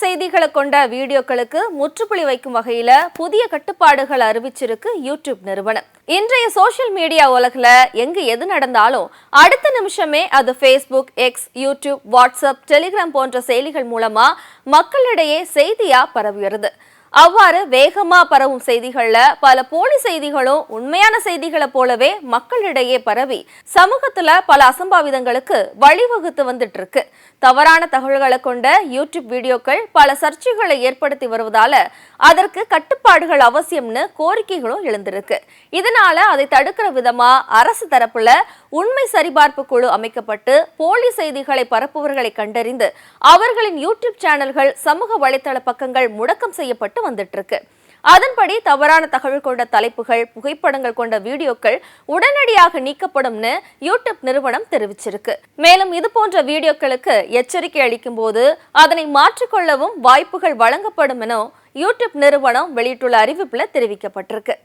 செய்திகளை கொண்ட வீடியோக்களுக்கு முற்றுப்புள்ளி வைக்கும் வகையில புதிய கட்டுப்பாடுகள் அறிவிச்சிருக்கு யூடியூப் நிறுவனம். இன்றைய சோஷியல் மீடியா உலகில எங்கு எது நடந்தாலும் அடுத்த நிமிஷமே அது Facebook, X, YouTube, WhatsApp, Telegram போன்ற செயலிகள் மூலமா மக்களிடையே செய்தியா பரவுகிறது. அவ்வாறு வேகமா பரவும் செய்திகள்ல பல போலி செய்திகளும் உண்மையான செய்திகளை போலவே மக்களிடையே பரவி சமூகத்துல பல அசம்பாவிதங்களுக்கு வழிவகுத்து வந்துட்டு இருக்கு. தவறான தகவல்களை கொண்ட யூடியூப் வீடியோக்கள் பல சர்ச்சைகளை ஏற்படுத்தி வருவதால அதற்கு கட்டுப்பாடுகள் அவசியம்னு கோரிக்கைகளும் எழுந்திருக்கு. இதனால அதை தடுக்கிற விதமா அரசு தரப்புல உண்மை சரிபார்ப்பு குழு அமைக்கப்பட்டு போலி செய்திகளை பரப்புவர்களை கண்டறிந்து அவர்களின் யூடியூப் சேனல்கள், சமூக வலைதள பக்கங்கள் முடக்கம் செய்யப்பட்டு வந்துட்டு இருக்கு. அதன்படி தவறான தகவல் கொண்ட தலைப்புகள், புகைப்படங்கள் கொண்ட வீடியோக்கள் உடனடியாக நீக்கப்படும்னு யூடியூப் நிறுவனம் தெரிவிச்சிருக்கு. மேலும் இது போன்ற வீடியோக்களுக்கு எச்சரிக்கை அளிக்கும் போது அதனை மாற்றிக்கொள்ளவும் வாய்ப்புகள் வழங்கப்படும் என யூடியூப் நிறுவனம் வெளியிட்டுள்ள அறிவிப்புல தெரிவிக்கப்பட்டிருக்கு.